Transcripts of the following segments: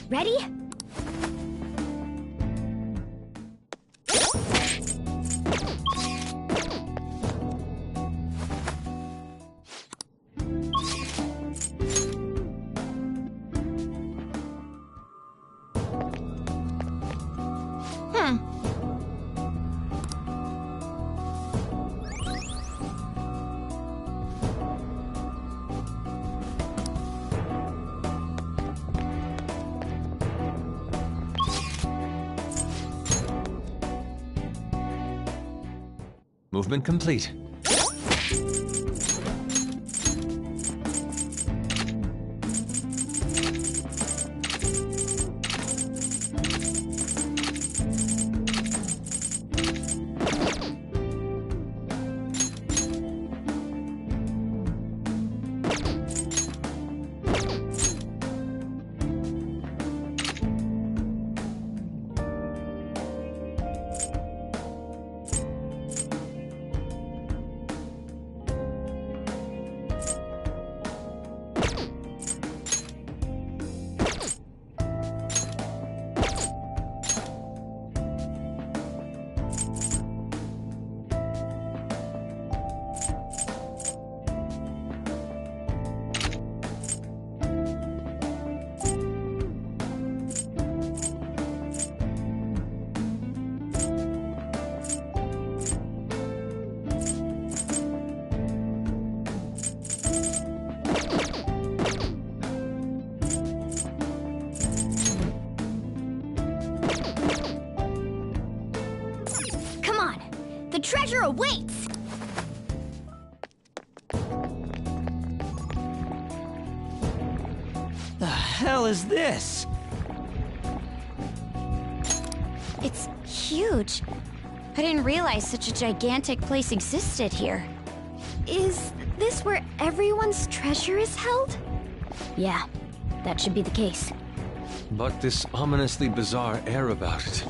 Ready? Movement complete. The treasure awaits! The hell is this? It's huge. I didn't realize such a gigantic place existed here. Is this where everyone's treasure is held? Yeah, that should be the case. But this ominously bizarre air about it.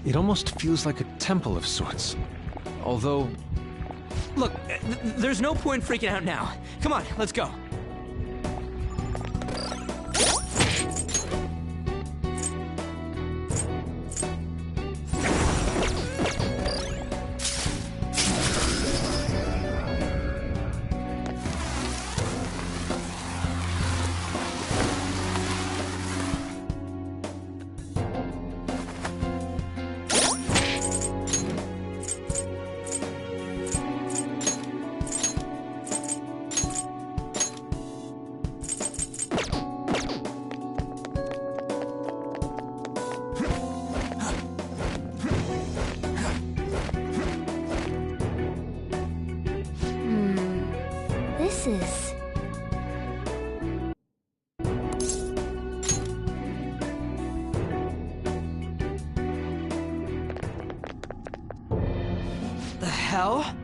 It almost feels like a temple of sorts. Although... Look, there's no point freaking out now. Come on, let's go. This is... The hell?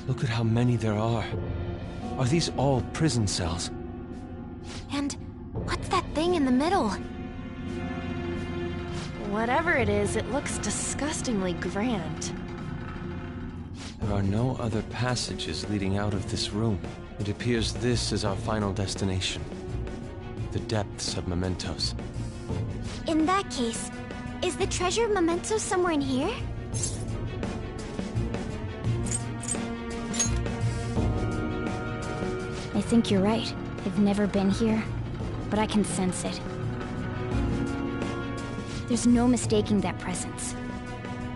Look at how many there are. Are these all prison cells? And what's that thing in the middle? Whatever it is, it looks disgustingly grand. There are no other passages leading out of this room. It appears this is our final destination. The depths of mementos. In that case, is the treasure of mementos somewhere in here? I think you're right. I've never been here, but I can sense it. There's no mistaking that presence.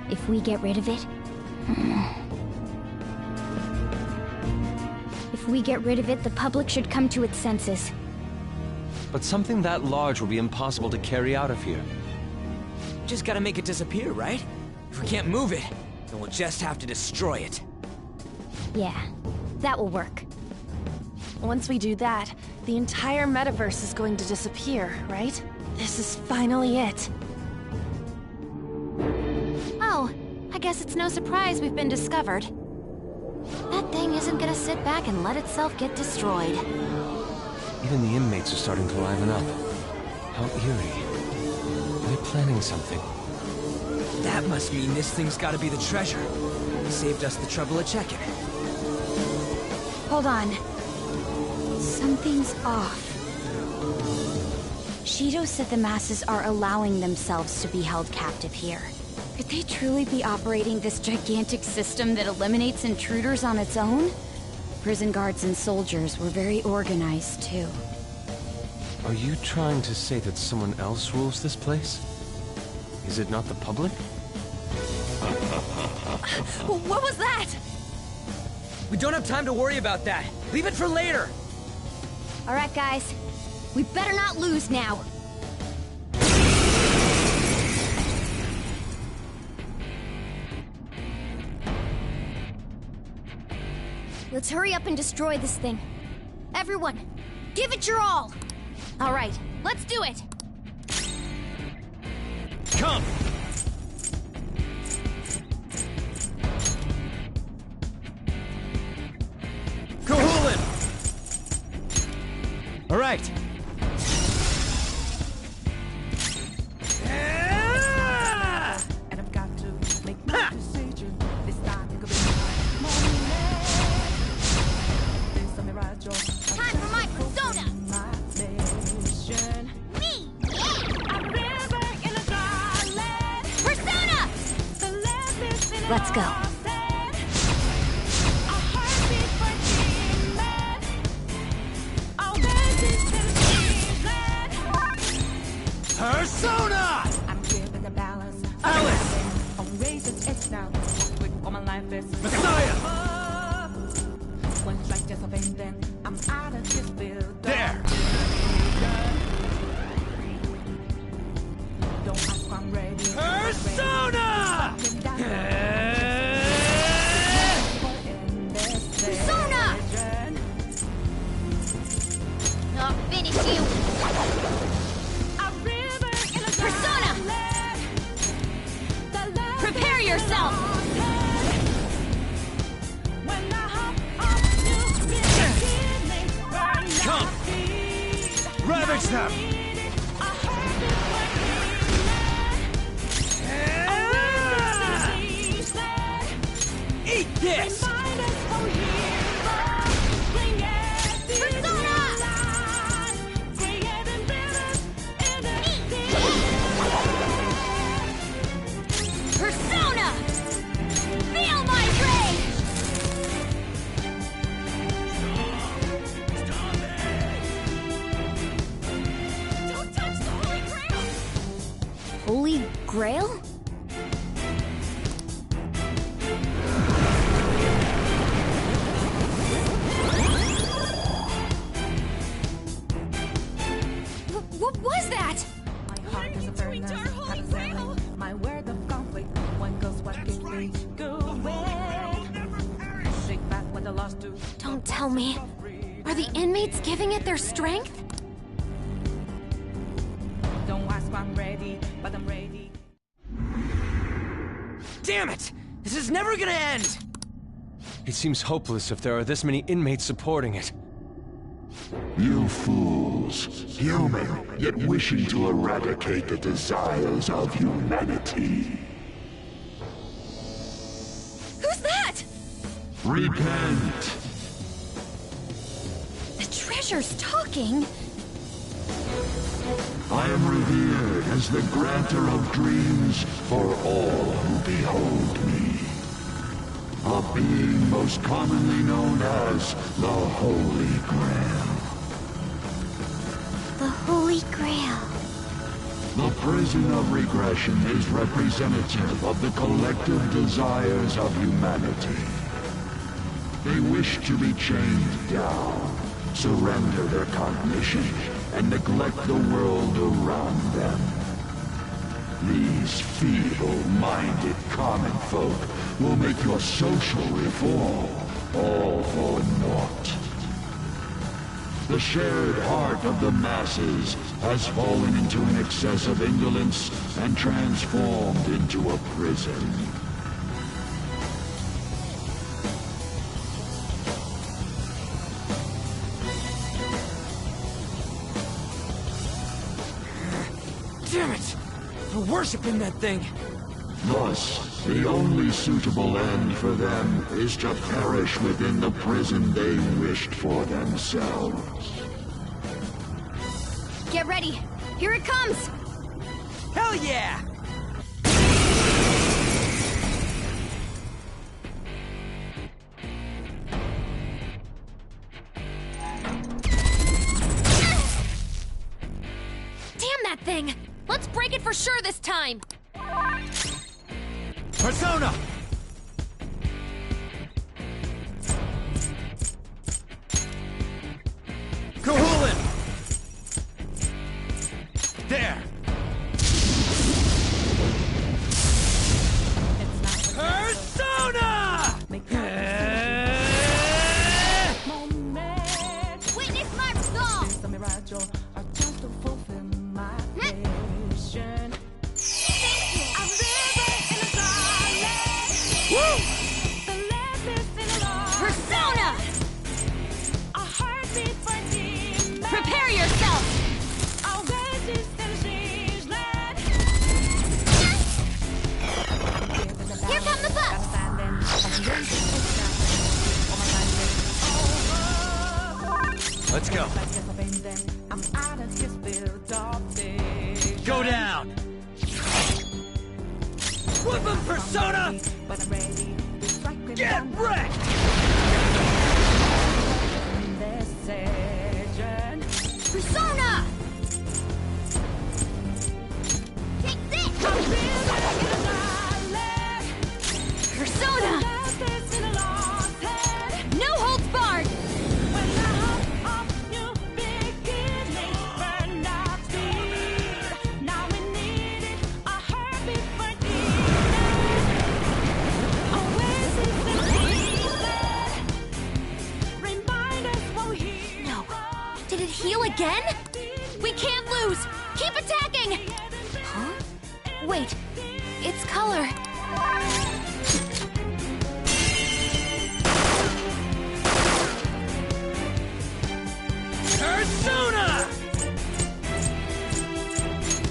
If we get rid of it... If we get rid of it, the public should come to its senses. But something that large will be impossible to carry out of here. Just gotta make it disappear, right? If we can't move it, then we'll just have to destroy it. Yeah, that will work. Once we do that, the entire metaverse is going to disappear, right? This is finally it. Oh, I guess it's no surprise we've been discovered. That thing isn't gonna sit back and let itself get destroyed. Even the inmates are starting to liven up. How eerie. They're planning something. That must mean this thing's gotta be the treasure. It saved us the trouble of checking. Hold on. Something's off. Shido said the masses are allowing themselves to be held captive here. Could they truly be operating this gigantic system that eliminates intruders on its own? Prison guards and soldiers were very organized, too. Are you trying to say that someone else rules this place? Is it not the public? What was that? We don't have time to worry about that. Leave it for later. All right, guys. We better not lose now. Let's hurry up and destroy this thing. Everyone, give it your all. All right, let's do it. Come! Kahulin! All right. And I've got to make my decision. This time it could be my moment. Time for my persona! My mission. Me! A river in the garland. Persona! The land is in Let's go. our sand. A heartbeat for dreamland. All resistance dreamland. Persona! I'm feeling the balance. Alice! On raises it's now. Quick, all my life is Messiah! One like Josephine, then I'm out of this building. There! Don't ask, I'm ready. Persona! Persona! I'll finish you! Persona! Prepare yourself! Come! Ravage them! Eat this! Persona! Feel my rage! Don't touch the Holy Grail! Holy Grail? What was that? My heart is a burner. Holy Grail? My word of conflict. One goes, what keeps me going? Shake back when the lost do. Don't tell me. Are the inmates giving it their strength? Don't ask, I'm ready, but I'm ready. Damn it! This is never gonna end! It seems hopeless if there are this many inmates supporting it. You fools, human, yet wishing to eradicate the desires of humanity. Who's that? Repent! The treasure's talking. I am revered as the granter of dreams for all who behold me. A being most commonly known as the Holy Grail. The Holy Grail. The prison of regression is representative of the collective desires of humanity. They wish to be chained down, surrender their cognition, and neglect the world around them. These feeble-minded common folk will make your social reform all for naught. The shared heart of the masses has fallen into an excess of indolence and transformed into a prison. Damn it! They're worshipping that thing! Thus, the only suitable end for them is to perish within the prison they wished for themselves. Get ready. Here it comes! Hell yeah! Damn that thing! Let's break it for sure this time! Persona! Kahulin! There! Persona! Witness my resolve! Persona! Prepare yourself! Here come the buffs! Let's go. Go down! Whoop him, Persona! Get wrecked! Persona! Take this! Persona! No holds barred! No. Did it heal again? We can't lose! Keep attacking! Huh? Wait, its color. Persona!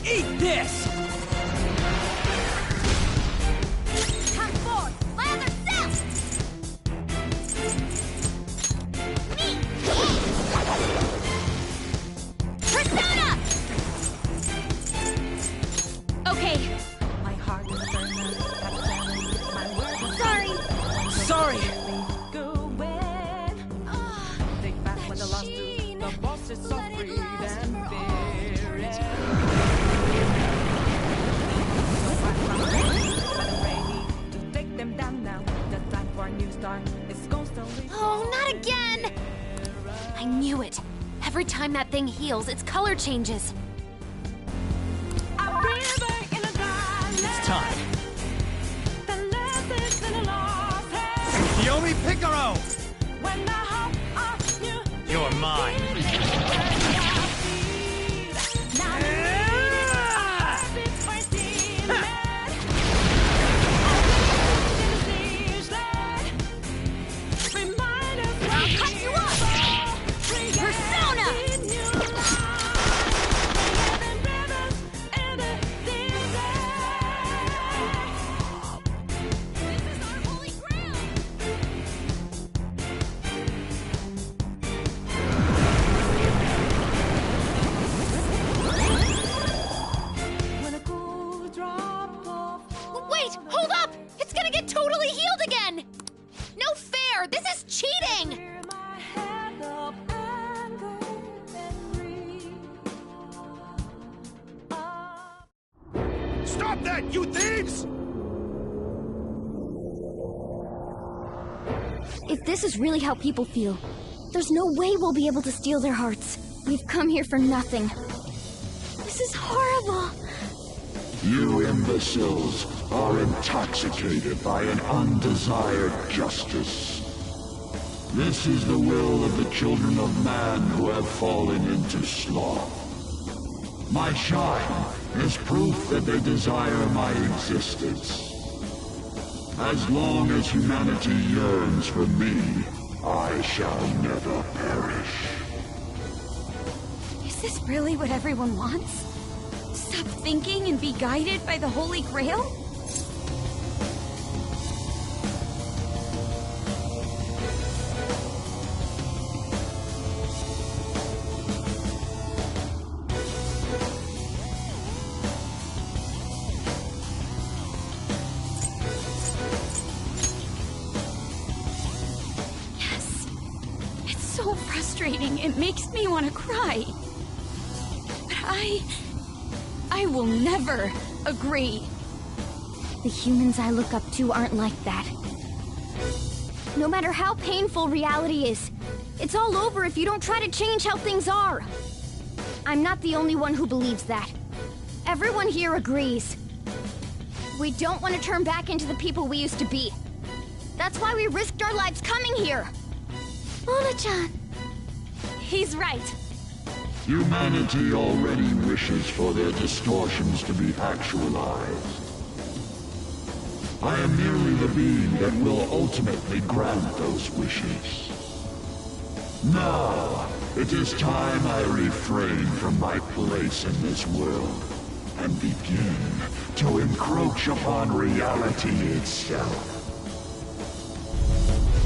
Eat this! Come forth, lather self! Me! Persona! Okay, My heart is burning, my words are sorry. Sorry! going. Take back what the lost do. The boss is so free and fearless. To take them down now. The time for a new start is constantly. Oh, not again! I knew it. Every time that thing heals, its color changes. It's time. Yomi Picaro! You're mine. I'll cut you off! Persona! This is our holy grail! Wait! Hold up! It's gonna get totally healed again! No fair! This is cheating! Stop that, you thieves! If this is really how people feel, there's no way we'll be able to steal their hearts. We've come here for nothing. This is horrible! You imbeciles are intoxicated by an undesired justice. This is the will of the children of man who have fallen into sloth. My shine is proof that they desire my existence. As long as humanity yearns for me, I shall never perish. Is this really what everyone wants? Stop thinking and be guided by the Holy Grail? so frustrating, it makes me want to cry. But I will never agree. The humans I look up to aren't like that. No matter how painful reality is, it's all over if you don't try to change how things are. I'm not the only one who believes that. Everyone here agrees. We don't want to turn back into the people we used to be. That's why we risked our lives coming here. Mona-chan. He's right. Humanity already wishes for their distortions to be actualized. I am merely the being that will ultimately grant those wishes. Now, it is time I refrain from my place in this world and begin to encroach upon reality itself.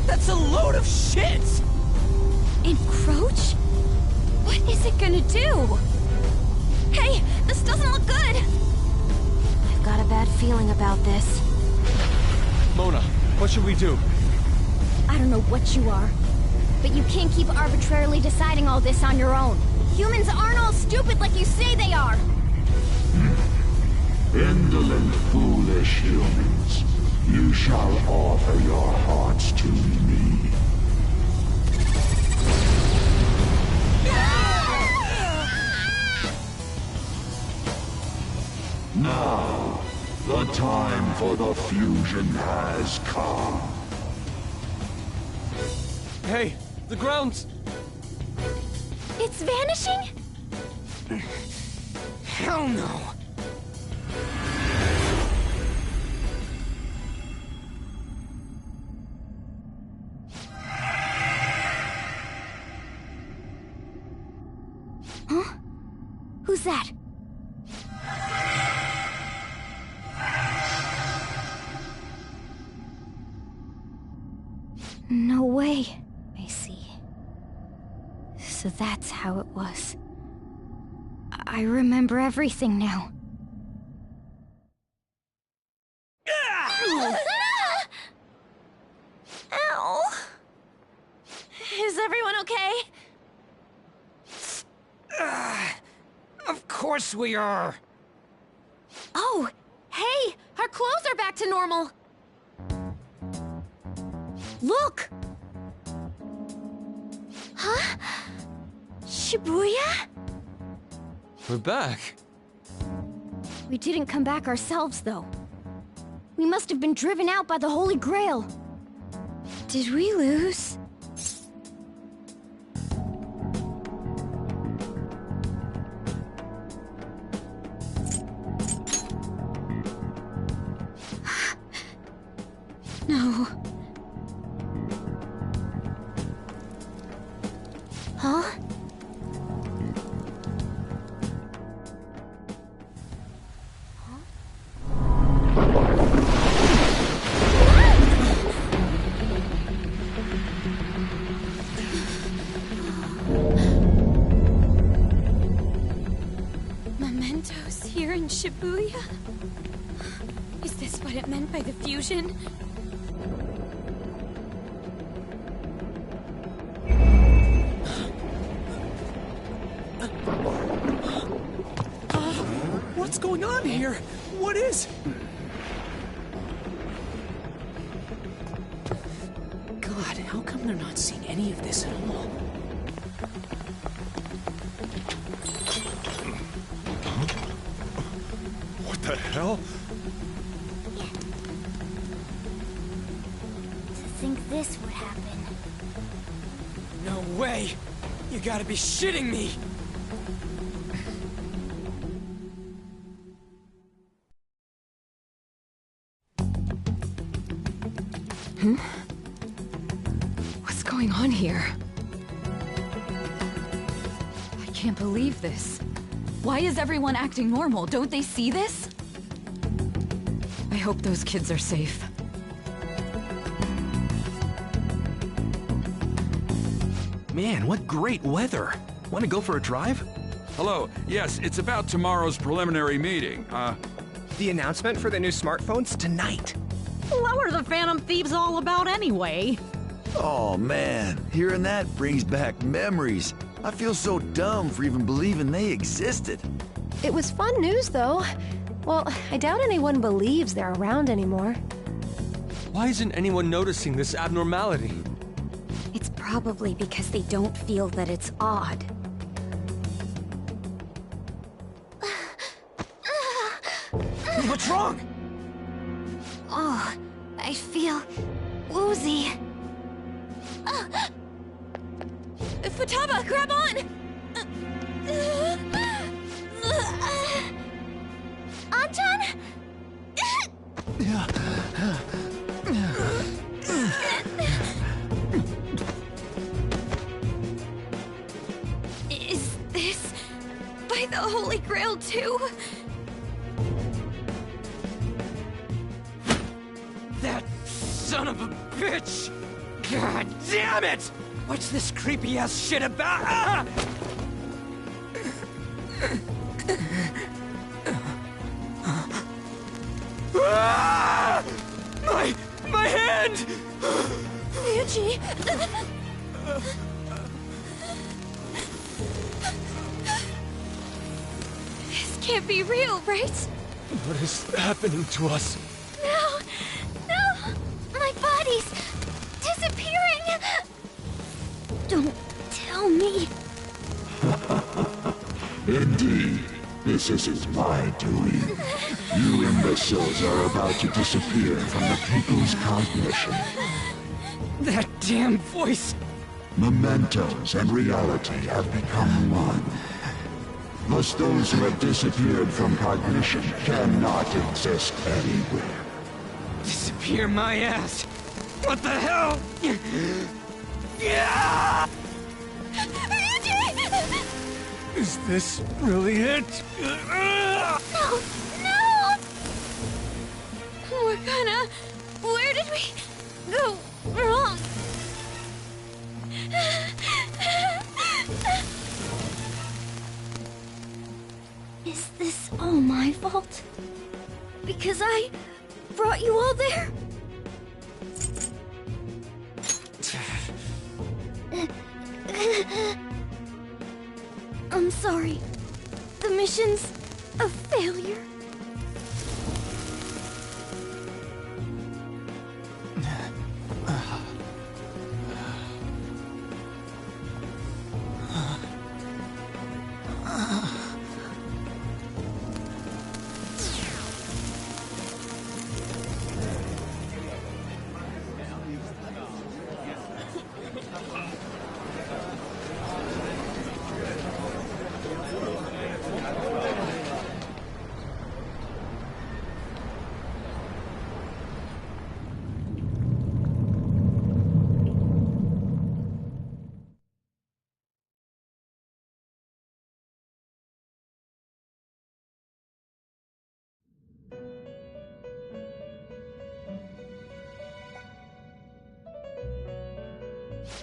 That's a load of shit! Encroach? What is it gonna do? Hey, this doesn't look good! I've got a bad feeling about this. Mona, what should we do? I don't know what you are, but you can't keep arbitrarily deciding all this on your own. Humans aren't all stupid like you say they are! Indolent, foolish humans, you shall offer your hearts to me. Now, the time for the fusion has come. Hey, the ground's... It's vanishing? Hell no! Huh? Who's that? No way. I see. So that's how it was. I remember everything now. Ow! Is everyone okay? Of course we are! Oh, hey! Our clothes are back to normal! Look! Huh? Shibuya? We're back. We didn't come back ourselves, though. We must have been driven out by the Holy Grail. Did we lose? No. Huh? Mementos here in Shibuya? Is this what it meant by the fusion? What's going on here? What is... God, how come they're not seeing any of this at all? What the hell? To think this would happen. No way! You gotta be shitting me! What's going on here? I can't believe this. Why is everyone acting normal? Don't they see this? I hope those kids are safe. Man, what great weather. Want to go for a drive? Hello. Yes, it's about tomorrow's preliminary meeting. The announcement for the new smartphones tonight. What were the Phantom Thieves all about anyway? Oh man, hearing that brings back memories. I feel so dumb for even believing they existed. It was fun news, though. Well, I doubt anyone believes they're around anymore. Why isn't anyone noticing this abnormality? It's probably because they don't feel that it's odd. What's wrong? Oh, I feel woozy. Futaba, grab on! Anton? Is this by the Holy Grail too? That son of a bitch! God damn it! What's this creepy-ass shit about? Ah! Ah! My hand! Ryuji! This can't be real, right? What is happening to us? No! No! My body's disappearing! Don't tell me. Indeed, this isn't my doing. You imbeciles are about to disappear from the people's cognition. That damn voice! Mementos and reality have become one. Thus those who have disappeared from cognition cannot exist anywhere. Disappear my ass! What the hell? Yeah! Is this really it? No! No! Morgana, where did we go wrong? Is this all my fault? Because I brought you all there? I'm sorry. The mission's a failure.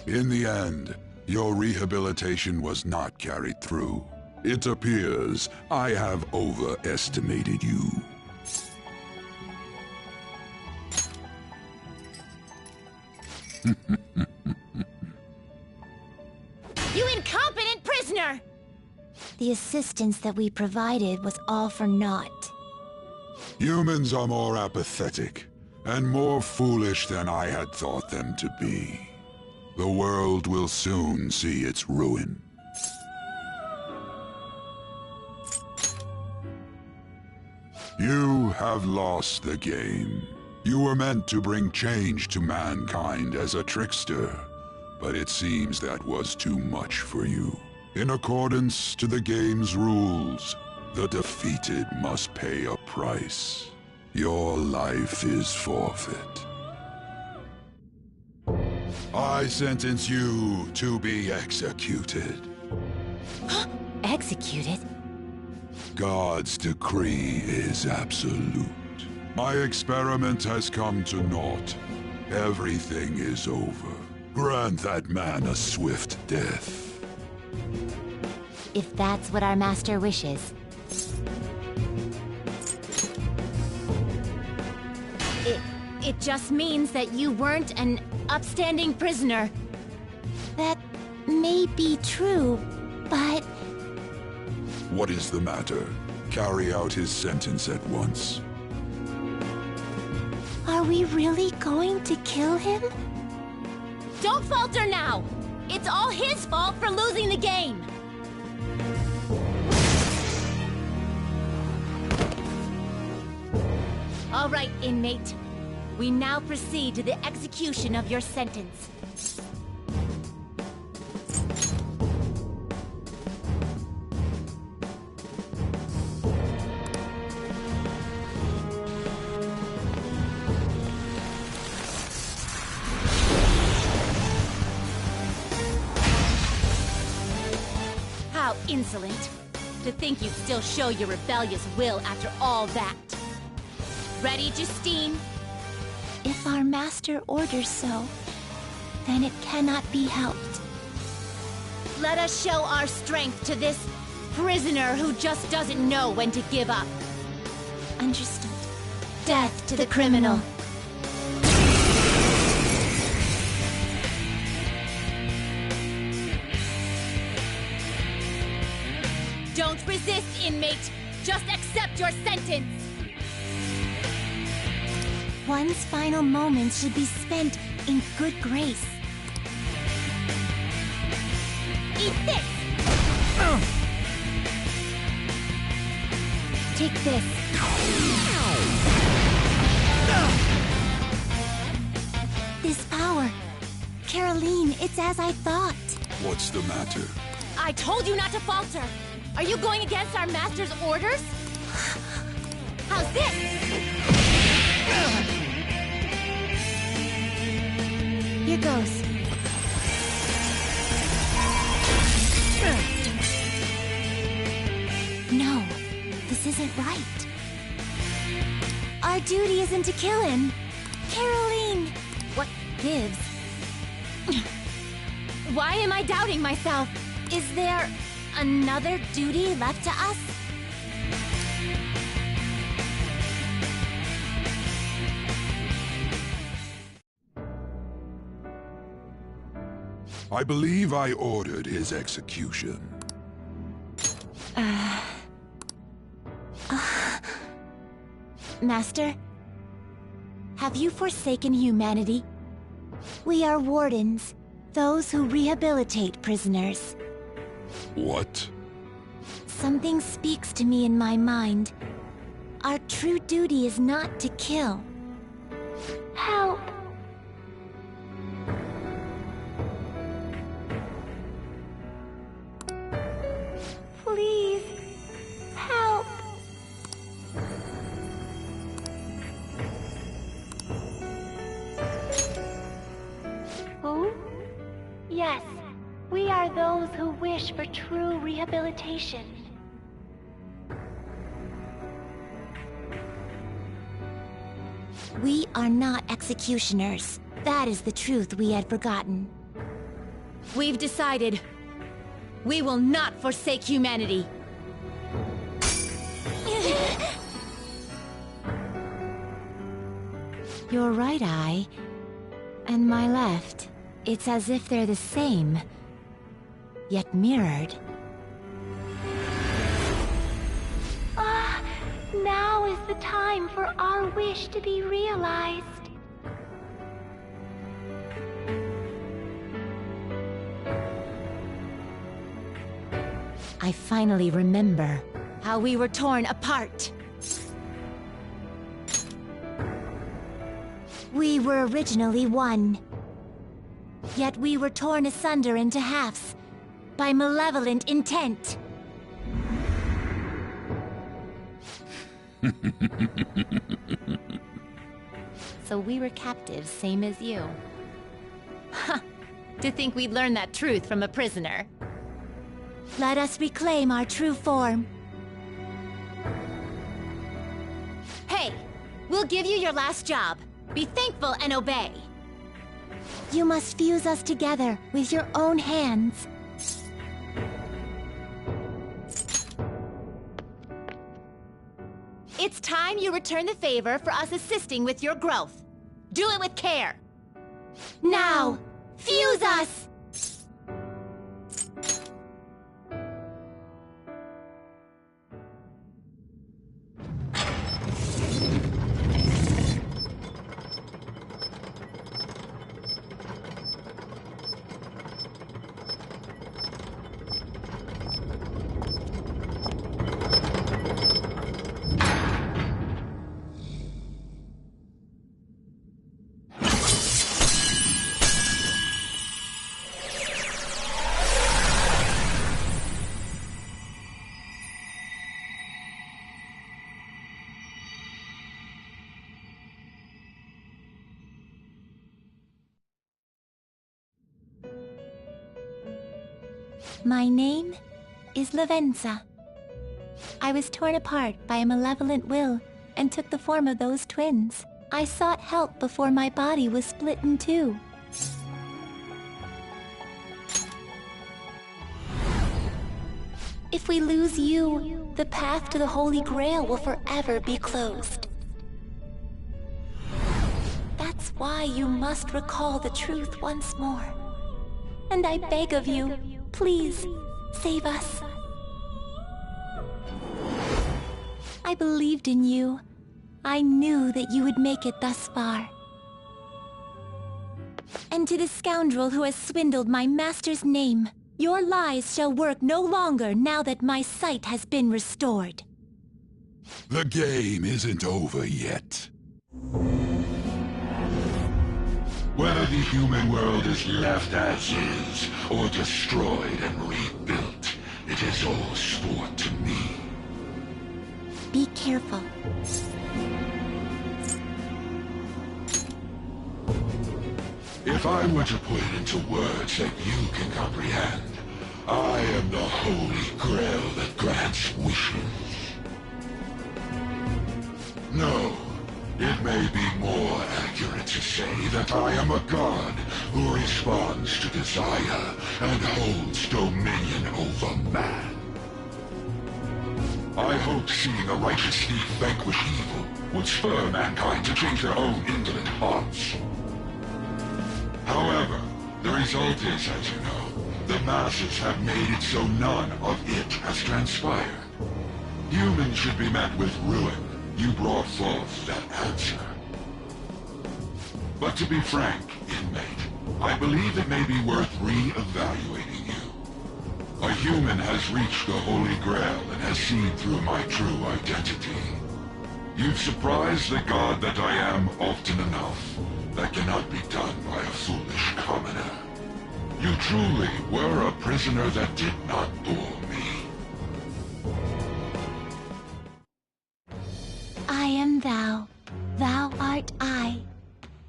In the end, your rehabilitation was not carried through. It appears I have overestimated you. You incompetent prisoner! The assistance that we provided was all for naught. Humans are more apathetic and more foolish than I had thought them to be. The world will soon see its ruin. You have lost the game. You were meant to bring change to mankind as a trickster, but it seems that was too much for you. In accordance to the game's rules, the defeated must pay a price. Your life is forfeit. I sentence you to be executed. Executed? God's decree is absolute. My experiment has come to naught. Everything is over. Grant that man a swift death. If that's what our master wishes. It just means that you weren't an upstanding prisoner. That may be true, but... What is the matter? Carry out his sentence at once. Are we really going to kill him? Don't falter now! It's all his fault for losing the game! All right, inmate. We now proceed to the execution of your sentence. How insolent. To think you'd still show your rebellious will after all that. Ready, Justine? If our master orders so, then it cannot be helped. Let us show our strength to this prisoner who just doesn't know when to give up. Understood. Death to the criminal. Don't resist, inmate. Just accept your sentence. One's final moments should be spent in good grace. Eat this! Take this. This power. Caroline, it's as I thought. What's the matter? I told you not to falter. Are you going against our master's orders? How's this? Here goes. No, this isn't right. Our duty isn't to kill him. Caroline! What gives? Why am I doubting myself? Is there another duty left to us? I believe I ordered his execution. Master, have you forsaken humanity? We are wardens, those who rehabilitate prisoners. What? Something speaks to me in my mind. Our true duty is not to kill. Help! Please, help! Who? Yes, we are those who wish for true rehabilitation. We are not executioners. That is the truth we had forgotten. We've decided. We will not forsake humanity. Your right eye and my left. It's as if they're the same, yet mirrored. Now is the time for our wish to be realized. I finally remember how we were torn apart. We were originally one. Yet we were torn asunder into halves by malevolent intent. So we were captives, same as you. Ha! To think we'd learn that truth from a prisoner. Let us reclaim our true form. Hey! We'll give you your last job. Be thankful and obey. You must fuse us together with your own hands. It's time you return the favor for us assisting with your growth. Do it with care! Now! Fuse us! My name is Lavenza. I was torn apart by a malevolent will and took the form of those twins. I sought help before my body was split in two. If we lose you, the path to the Holy Grail will forever be closed. That's why you must recall the truth once more. And I beg of you, please, save us. I believed in you. I knew that you would make it thus far. And to the scoundrel who has swindled my master's name, your lies shall work no longer now that my sight has been restored. The game isn't over yet. Whether the human world is left as is, or destroyed and rebuilt, it is all sport to me. Be careful. If I were to put it into words that you can comprehend, I am the Holy Grail that grants wishes. No. It may be more accurate to say that I am a god who responds to desire and holds dominion over man. I hoped seeing a righteous thief vanquish evil would spur mankind to change their own indolent hearts. However, the result is, as you know, the masses have made it so none of it has transpired. Humans should be met with ruin. You brought forth that answer. But to be frank, inmate, I believe it may be worth re-evaluating you. A human has reached the Holy Grail and has seen through my true identity. You've surprised the god that I am often enough. That cannot be done by a foolish commoner. You truly were a prisoner that did not bore me. I am thou, thou art I.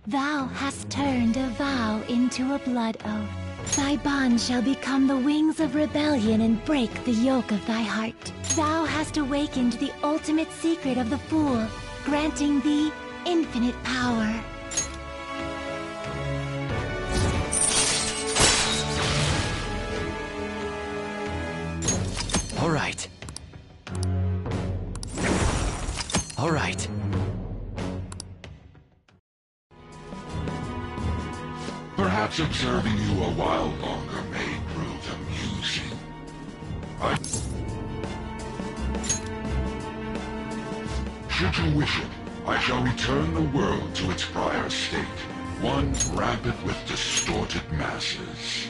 Thou hast turned a vow into a blood oath. Thy bond shall become the wings of rebellion and break the yoke of thy heart. Thou hast awakened the ultimate secret of the fool, granting thee infinite power. All right. All right. Perhaps observing you a while longer may prove amusing. Should you wish it, I shall return the world to its prior state, one rampant with distorted masses.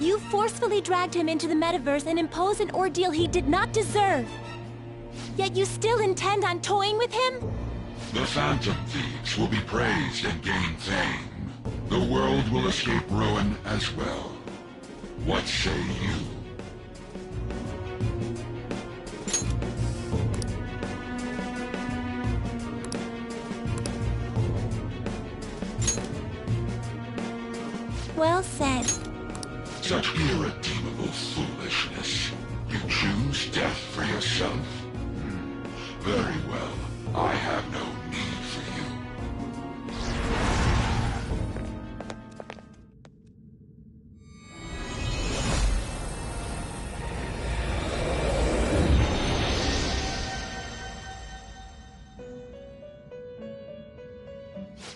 You forcefully dragged him into the metaverse and imposed an ordeal he did not deserve. Yet you still intend on toying with him? The Phantom Thieves will be praised and gain fame. The world will escape ruin as well. What say you? Well said. Such irredeemable foolishness. You choose death for yourself? Very well. I have no need for you.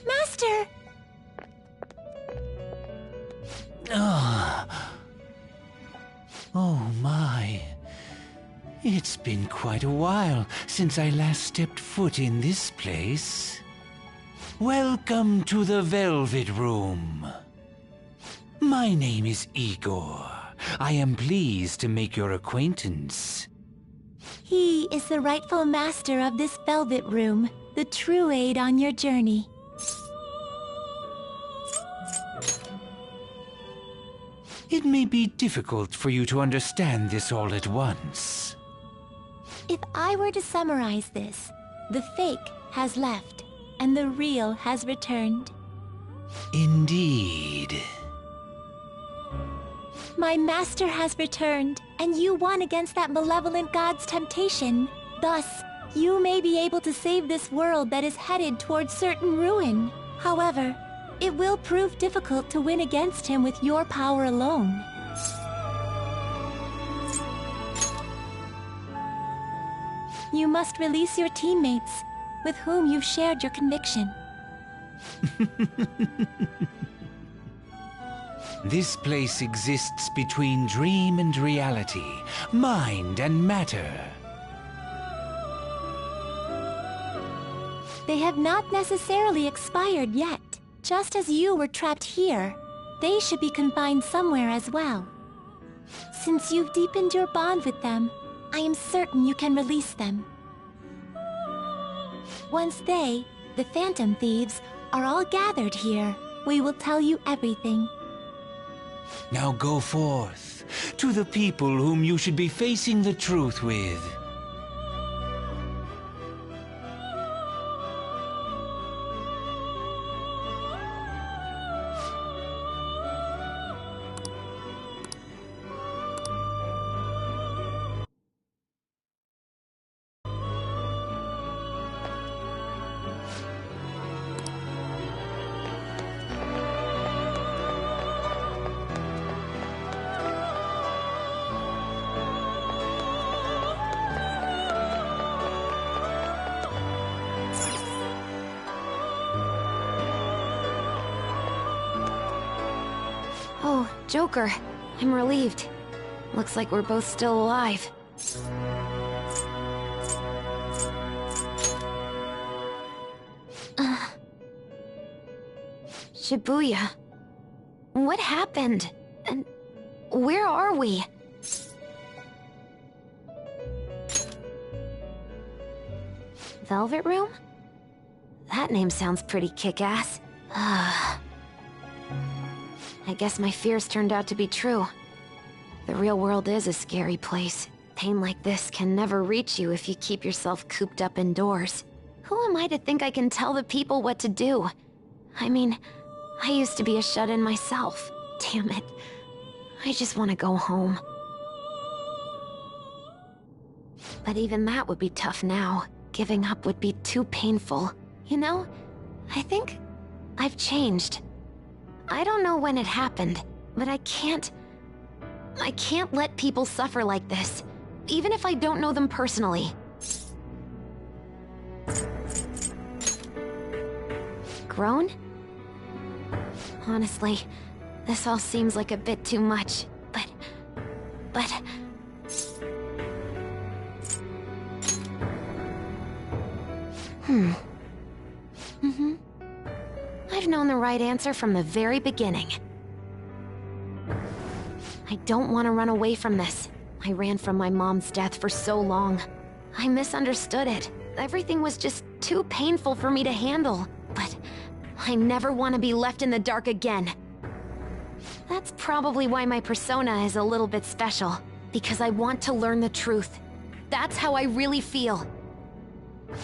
Master! Oh my. It's been quite a while since I last stepped foot in this place. Welcome to the Velvet Room. My name is Igor. I am pleased to make your acquaintance. He is the rightful master of this Velvet Room, the true aid on your journey. It may be difficult for you to understand this all at once. If I were to summarize this, the fake has left, and the real has returned. Indeed. My master has returned, and you won against that malevolent god's temptation. Thus, you may be able to save this world that is headed towards certain ruin. However, it will prove difficult to win against him with your power alone. You must release your teammates, with whom you've shared your conviction. This place exists between dream and reality, mind and matter. They have not necessarily expired yet. Just as you were trapped here, they should be confined somewhere as well. Since you've deepened your bond with them, I am certain you can release them. Once they, the Phantom Thieves, are all gathered here, we will tell you everything. Now go forth, to the people whom you should be facing the truth with. Oh, Joker. I'm relieved. Looks like we're both still alive. Shibuya. What happened? And where are we? Velvet Room? That name sounds pretty kick-ass. I guess my fears turned out to be true. The real world is a scary place. Pain like this can never reach you if you keep yourself cooped up indoors. Who am I to think I can tell the people what to do? I mean, I used to be a shut-in myself. Damn it. I just want to go home. But even that would be tough now. Giving up would be too painful. You know, I think I've changed. I don't know when it happened, but I can't let people suffer like this, even if I don't know them personally. Grown? Honestly, this all seems like a bit too much, but... I've known the right answer from the very beginning. I don't want to run away from this. I ran from my mom's death for so long. I misunderstood it. Everything was just too painful for me to handle. But I never want to be left in the dark again. That's probably why my persona is a little bit special. Because I want to learn the truth. That's how I really feel.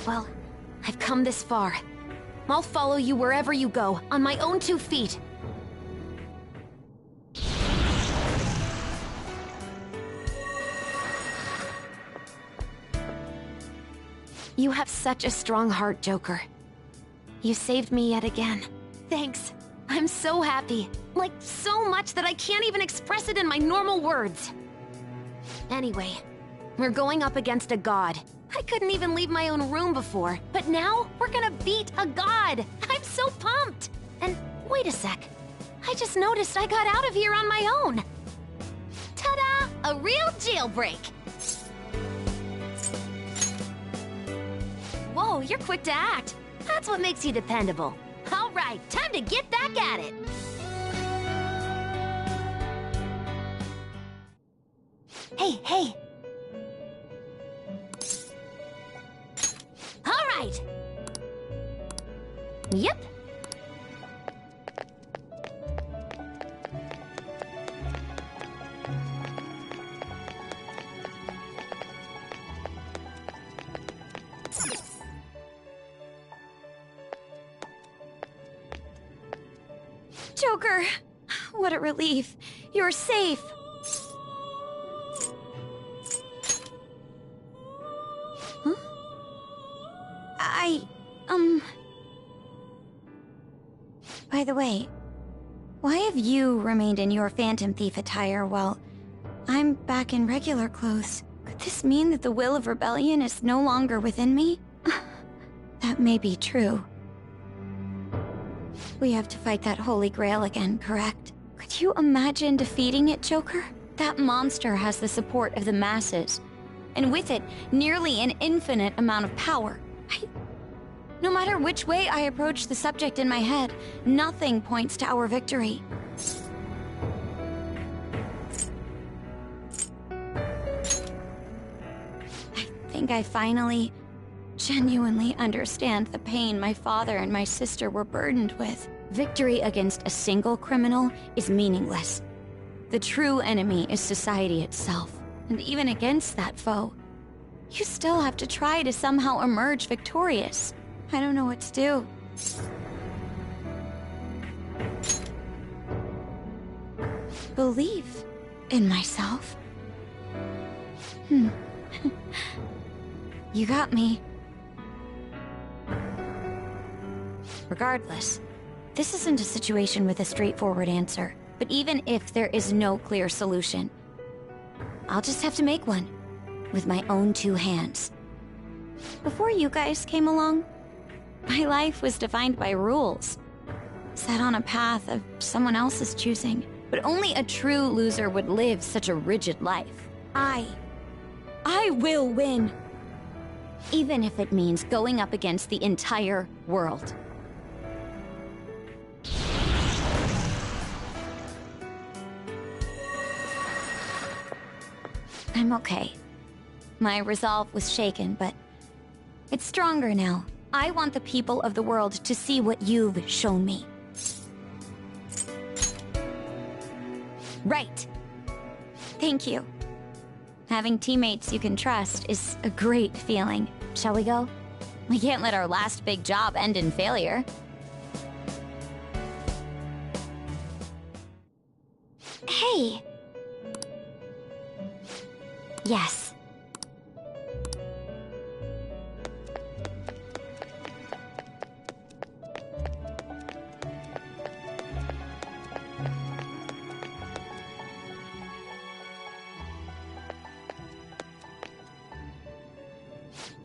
Well, I've come this far. I'll follow you wherever you go, on my own 2 feet. You have such a strong heart, Joker. You saved me yet again. Thanks. I'm so happy. Like, so much that I can't even express it in my normal words. Anyway, we're going up against a god. I couldn't even leave my own room before, but now we're gonna beat a god! I'm so pumped! And wait a sec. I just noticed I got out of here on my own. Ta-da! A real jailbreak! Whoa, you're quick to act. That's what makes you dependable. All right, time to get back at it. Hey. All right. Yep. Joker! What a relief. You're safe. Huh? By the way, why have you remained in your Phantom Thief attire while I'm back in regular clothes? Could this mean that the will of rebellion is no longer within me? That may be true. We have to fight that Holy Grail again, correct? Could you imagine defeating it, Joker? That monster has the support of the masses, and with it, nearly an infinite amount of power. No matter which way I approach the subject in my head, nothing points to our victory. I think I finally, genuinely understand the pain my father and my sister were burdened with. Victory against a single criminal is meaningless. The true enemy is society itself. And even against that foe, you still have to try to somehow emerge victorious. I don't know what to do. Believe in myself. You got me. Regardless, this isn't a situation with a straightforward answer. But even if there is no clear solution, I'll just have to make one, with my own two hands. Before you guys came along, my life was defined by rules, set on a path of someone else's choosing. But only a true loser would live such a rigid life. I will win, even if it means going up against the entire world. I'm okay. My resolve was shaken, but it's stronger now. I want the people of the world to see what you've shown me. Right. Thank you. Having teammates you can trust is a great feeling. Shall we go? We can't let our last big job end in failure. Hey! Yes.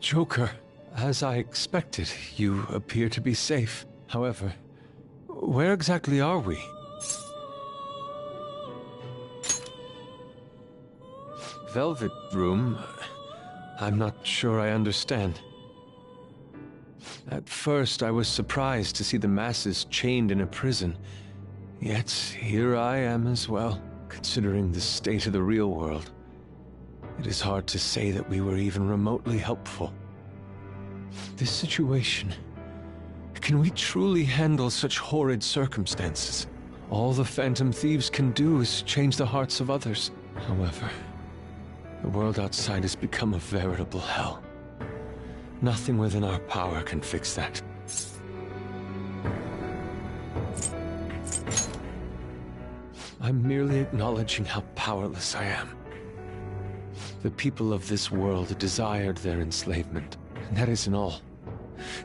Joker, as I expected, you appear to be safe. However, where exactly are we? Velvet Room? I'm not sure I understand. At first, I was surprised to see the masses chained in a prison. Yet, here I am as well, considering the state of the real world. It is hard to say that we were even remotely helpful. This situation... Can we truly handle such horrid circumstances? All the Phantom Thieves can do is change the hearts of others. However, the world outside has become a veritable hell. Nothing within our power can fix that. I'm merely acknowledging how powerless I am. The people of this world desired their enslavement, and that isn't all.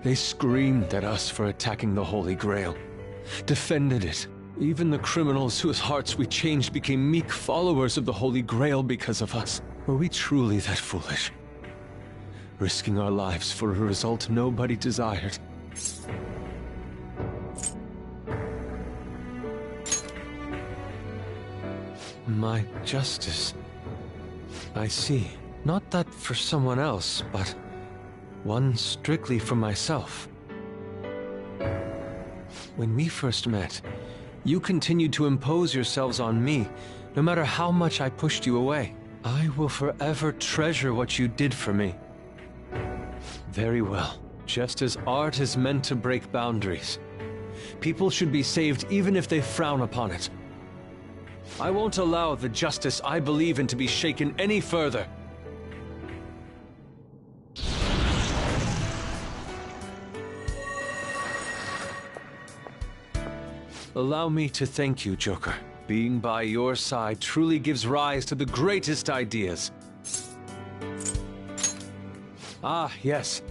They screamed at us for attacking the Holy Grail, defended it. Even the criminals whose hearts we changed became meek followers of the Holy Grail because of us. Were we truly that foolish? risking our lives for a result nobody desired. My justice. I see. Not that for someone else, but one strictly for myself. When we first met, you continued to impose yourselves on me, no matter how much I pushed you away. I will forever treasure what you did for me. Very well. Just as art is meant to break boundaries, people should be saved even if they frown upon it. I won't allow the justice I believe in to be shaken any further. Allow me to thank you, Joker. Being by your side truly gives rise to the greatest ideas. Ah, yes.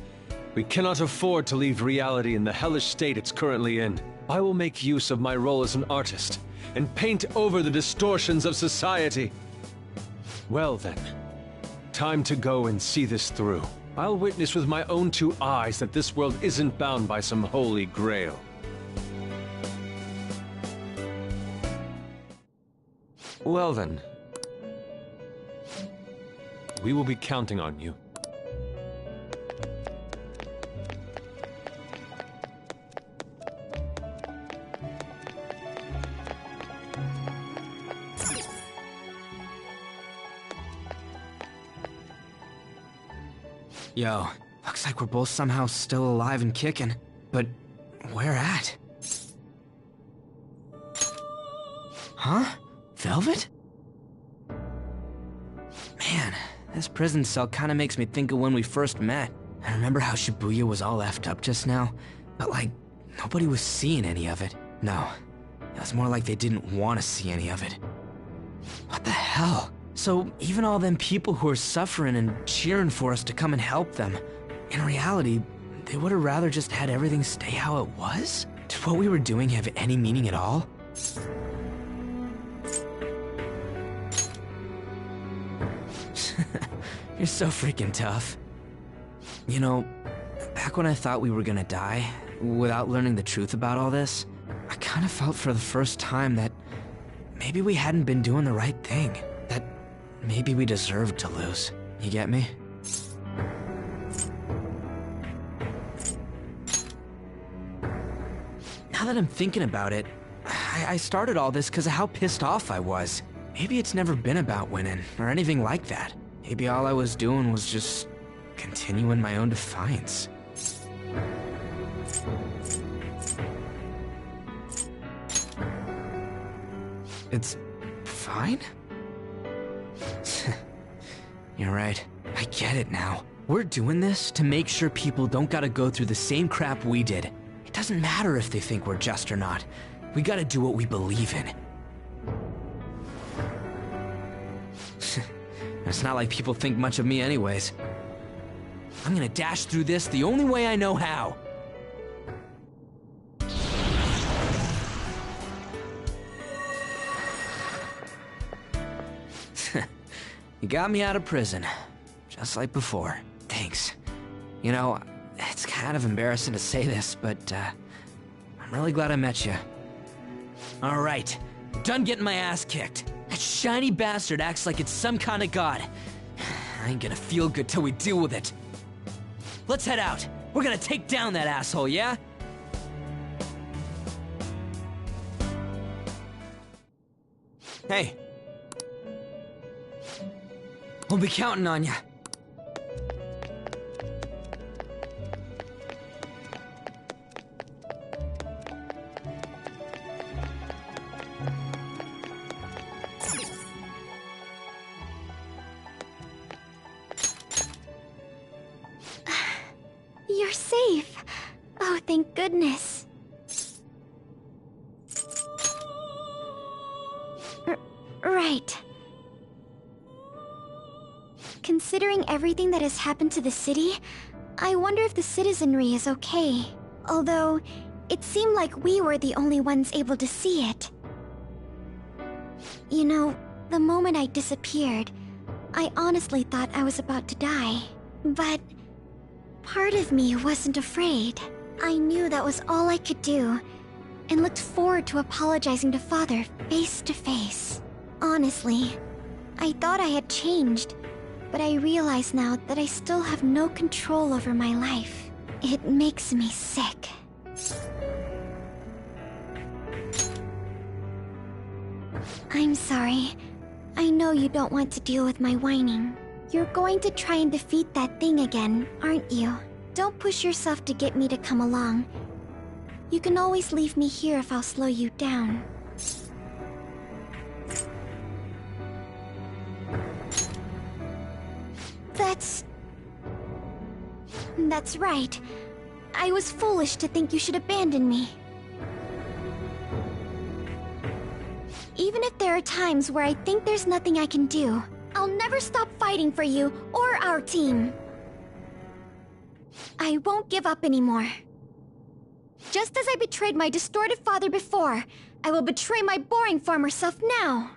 We cannot afford to leave reality in the hellish state it's currently in. I will make use of my role as an artist and paint over the distortions of society. Well then, time to go and see this through. I'll witness with my own two eyes that this world isn't bound by some holy grail. Well then, we will be counting on you. Yo, looks like we're both somehow still alive and kicking. But where at? Huh? Velvet? Man, this prison cell kinda makes me think of when we first met. I remember how Shibuya was all effed up just now, but like, nobody was seeing any of it. No, it was more like they didn't want to see any of it. What the hell? So even all them people who are suffering and cheering for us to come and help them, in reality, they would have rather just had everything stay how it was? Did what we were doing have any meaning at all? You're so freaking tough. You know, back when I thought we were gonna die, without learning the truth about all this, I kind of felt for the first time that maybe we hadn't been doing the right thing. That maybe we deserved to lose. You get me? Now that I'm thinking about it, I started all this because of how pissed off I was. Maybe it's never been about winning, or anything like that. Maybe all I was doing was just continuing my own defiance. It's fine? You're right. I get it now. We're doing this to make sure people don't gotta go through the same crap we did. It doesn't matter if they think we're just or not. We gotta do what we believe in. It's not like people think much of me anyways. I'm gonna dash through this the only way I know how. You got me out of prison, just like before. Thanks. You know, it's kind of embarrassing to say this, but I'm really glad I met you. All right, done getting my ass kicked. That shiny bastard acts like it's some kind of god. I ain't gonna feel good till we deal with it. Let's head out. We're gonna take down that asshole, yeah? Hey. We'll be counting on you. You're safe. Oh, thank goodness. Right. Considering everything that has happened to the city, I wonder if the citizenry is okay. Although, it seemed like we were the only ones able to see it. You know, the moment I disappeared, I honestly thought I was about to die. But part of me wasn't afraid. I knew that was all I could do, and looked forward to apologizing to Father face to face. Honestly, I thought I had changed, but I realize now that I still have no control over my life. It makes me sick. I'm sorry. I know you don't want to deal with my whining. You're going to try and defeat that thing again, aren't you? Don't push yourself to get me to come along. You can always leave me here if I'll slow you down. That's right. I was foolish to think you should abandon me. Even if there are times where I think there's nothing I can do, I'll never stop fighting for you or our team. I won't give up anymore. Just as I betrayed my distorted father before, I will betray my boring former self now.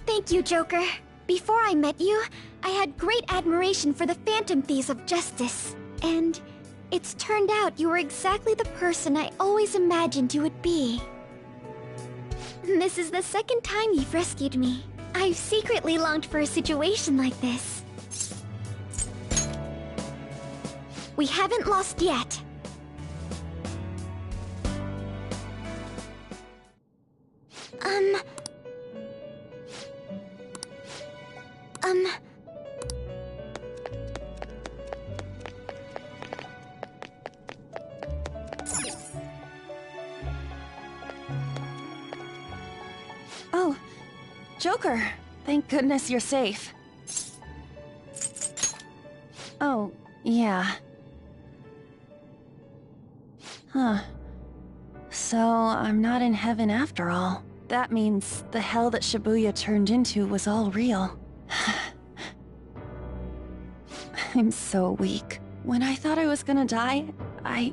Thank you, Joker. Before I met you, I had great admiration for the Phantom Thieves of Justice. And it's turned out you were exactly the person I always imagined you would be. This is the second time you've rescued me. I've secretly longed for a situation like this. We haven't lost yet. Oh, Joker. Thank goodness you're safe. Oh, yeah. Huh. So, I'm not in heaven after all. That means the hell that Shibuya turned into was all real. I'm so weak. When I thought I was gonna die, I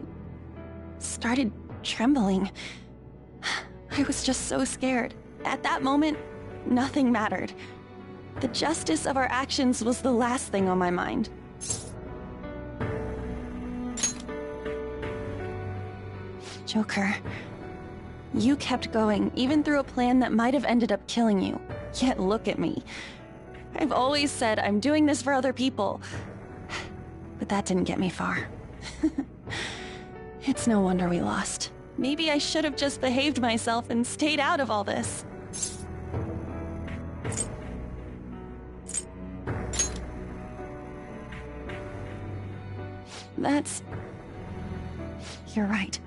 started trembling. I was just so scared. At that moment, nothing mattered. The justice of our actions was the last thing on my mind. Joker, you kept going, even through a plan that might have ended up killing you. Yet look at me. I've always said I'm doing this for other people. But that didn't get me far. It's no wonder we lost. Maybe I should have just behaved myself and stayed out of all this. You're right.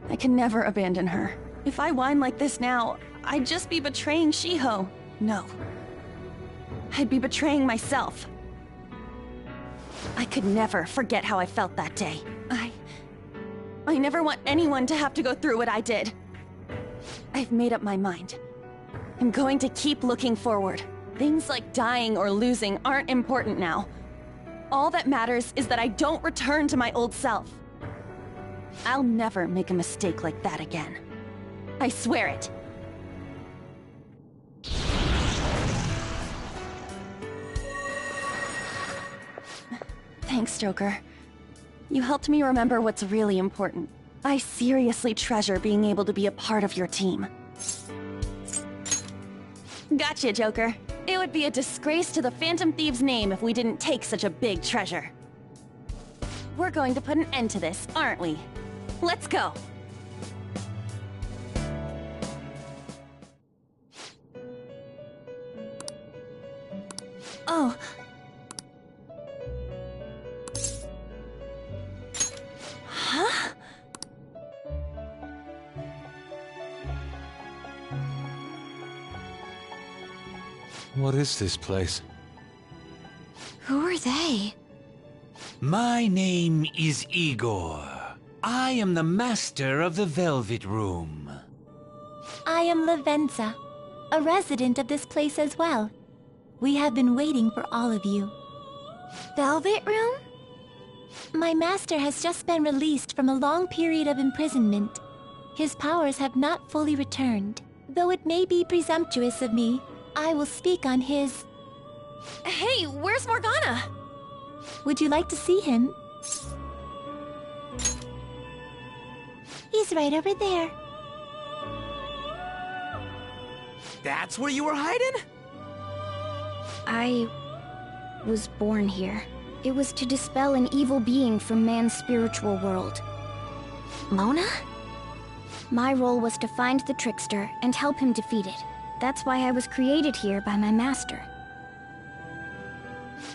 I can never abandon her. If I whine like this now, I'd just be betraying Shiho. No. I'd be betraying myself. I could never forget how I felt that day. I never want anyone to have to go through what I did. I've made up my mind. I'm going to keep looking forward. Things like dying or losing aren't important now. All that matters is that I don't return to my old self. I'll never make a mistake like that again. I swear it. Thanks, Joker. You helped me remember what's really important. I seriously treasure being able to be a part of your team. Gotcha, Joker. It would be a disgrace to the Phantom Thieves' name if we didn't take such a big treasure. We're going to put an end to this, aren't we? Let's go! Oh. Huh? What is this place? Who are they? My name is Igor. I am the master of the Velvet Room. I am Lavenza, a resident of this place as well. We have been waiting for all of you. Velvet Room? My master has just been released from a long period of imprisonment. His powers have not fully returned. Though it may be presumptuous of me, I will speak on his... Hey, where's Morgana? Would you like to see him? He's right over there. That's where you were hiding? I was born here. It was to dispel an evil being from man's spiritual world. Mona? My role was to find the trickster and help him defeat it. That's why I was created here by my master.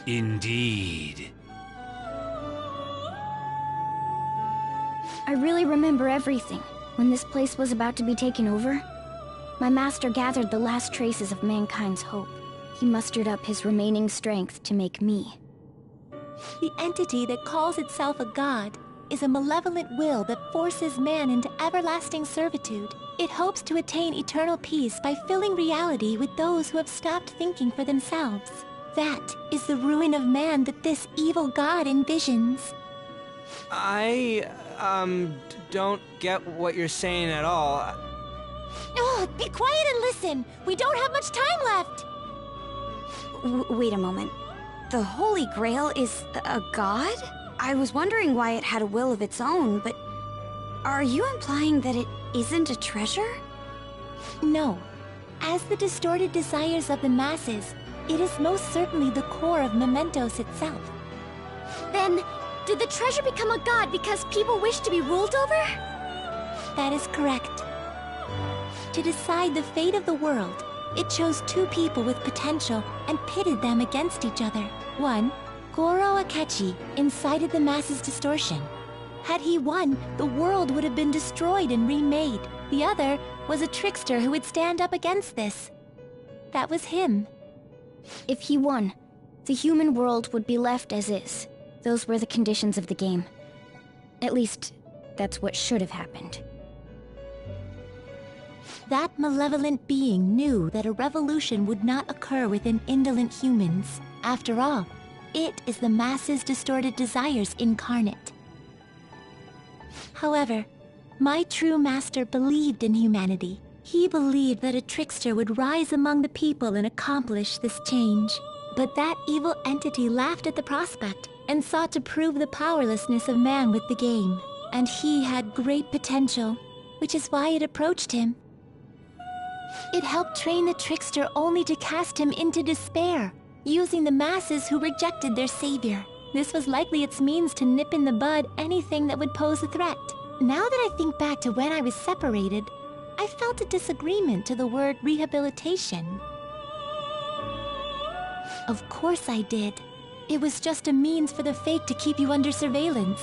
Indeed. I really remember everything. When this place was about to be taken over, my master gathered the last traces of mankind's hope. He mustered up his remaining strength to make me. The entity that calls itself a god is a malevolent will that forces man into everlasting servitude. It hopes to attain eternal peace by filling reality with those who have stopped thinking for themselves. That is the ruin of man that this evil god envisions. I, don't get what you're saying at all. Oh, be quiet and listen! We don't have much time left! Wait a moment. The Holy Grail is a god? I was wondering why it had a will of its own, but... Are you implying that it isn't a treasure? No. As the distorted desires of the masses, it is most certainly the core of Mementos itself. Then, did the treasure become a god because people wish to be ruled over? That is correct. To decide the fate of the world, it chose two people with potential and pitted them against each other. One, Goro Akechi, incited the masses' distortion. Had he won, the world would have been destroyed and remade. The other was a trickster who would stand up against this. That was him. If he won, the human world would be left as is. Those were the conditions of the game. At least, that's what should have happened. That malevolent being knew that a revolution would not occur within indolent humans. After all, it is the masses' distorted desires incarnate. However, my true master believed in humanity. He believed that a trickster would rise among the people and accomplish this change. But that evil entity laughed at the prospect and sought to prove the powerlessness of man with the game. And he had great potential, which is why it approached him. It helped train the trickster only to cast him into despair, using the masses who rejected their savior. This was likely its means to nip in the bud anything that would pose a threat. Now that I think back to when I was separated, I felt a disagreement to the word rehabilitation. Of course I did. It was just a means for the fake to keep you under surveillance.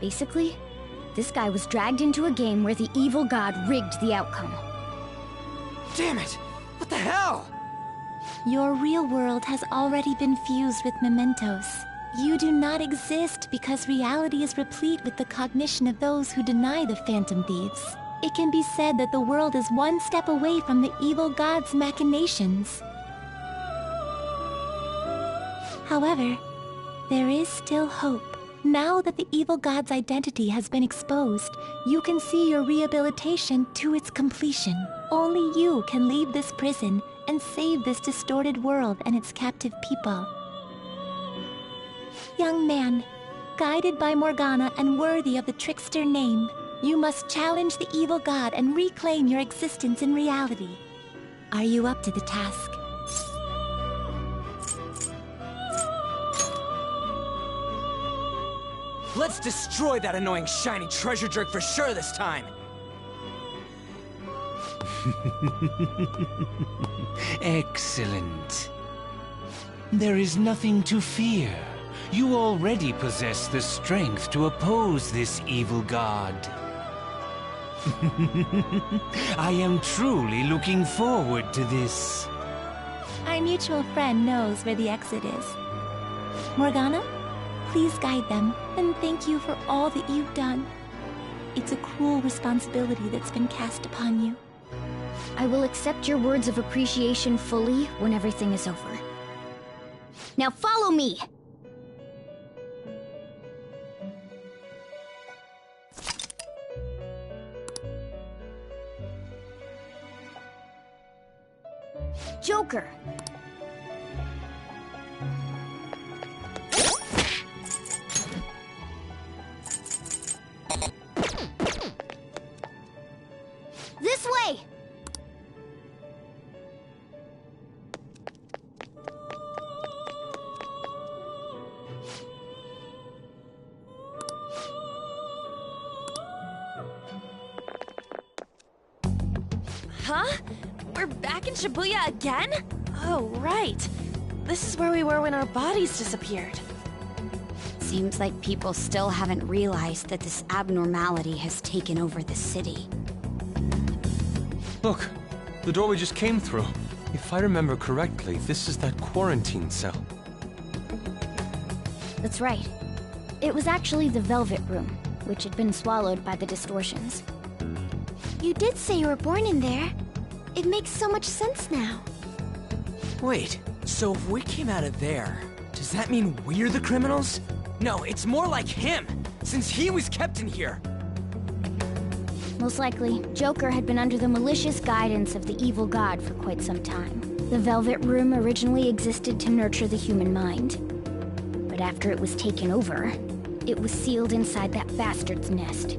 Basically, this guy was dragged into a game where the evil god rigged the outcome. Damn it! What the hell? Your real world has already been fused with Mementos. You do not exist because reality is replete with the cognition of those who deny the Phantom Thieves. It can be said that the world is one step away from the evil god's machinations. However, there is still hope. Now that the evil god's identity has been exposed, you can see your rehabilitation to its completion. Only you can leave this prison and save this distorted world and its captive people. Young man, guided by Morgana and worthy of the trickster name, you must challenge the evil god and reclaim your existence in reality. Are you up to the task? Let's destroy that annoying shiny treasure jerk for sure this time! Excellent. There is nothing to fear. You already possess the strength to oppose this evil god. I am truly looking forward to this. Our mutual friend knows where the exit is. Morgana, please guide them, and thank you for all that you've done. It's a cruel responsibility that's been cast upon you. I will accept your words of appreciation fully when everything is over. Now follow me! Joker. This way! Huh? We're back in Shibuya again? Oh, right. This is where we were when our bodies disappeared. Seems like people still haven't realized that this abnormality has taken over the city. Look, the door we just came through. If I remember correctly, this is that quarantine cell. That's right. It was actually the Velvet Room, which had been swallowed by the distortions. You did say you were born in there. It makes so much sense now. Wait, so if we came out of there, does that mean we're the criminals? No, it's more like him, since he was kept in here. Most likely, Joker had been under the malicious guidance of the evil god for quite some time. The Velvet Room originally existed to nurture the human mind. But after it was taken over, it was sealed inside that bastard's nest.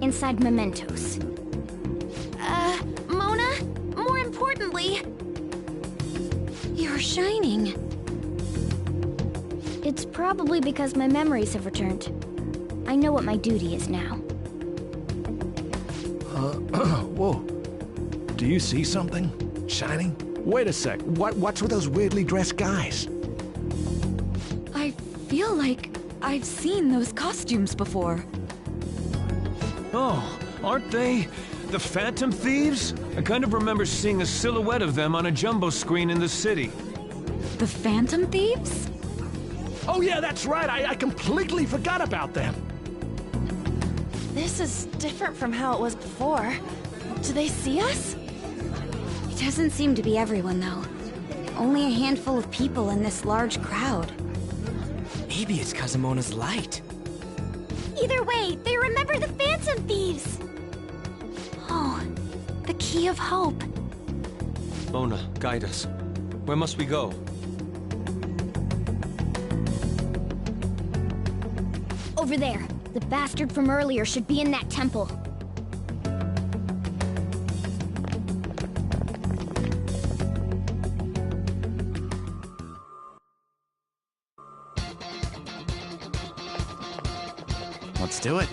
Inside mementos. Mona? More importantly... You're shining. It's probably because my memories have returned. I know what my duty is now. Whoa. Do you see something? Shining? Wait a sec. What's with those weirdly dressed guys? I feel like I've seen those costumes before. Oh, aren't they the Phantom Thieves? I kind of remember seeing a silhouette of them on a jumbo screen in the city. The Phantom Thieves? Oh yeah, that's right. I completely forgot about them. This is different from how it was before. Do they see us? It doesn't seem to be everyone, though. Only a handful of people in this large crowd. Maybe it's Kazumona's light. Either way, they remember the Phantom Thieves! Oh, the key of hope. Mona, guide us. Where must we go? Over there. The bastard from earlier should be in that temple. Let's do it.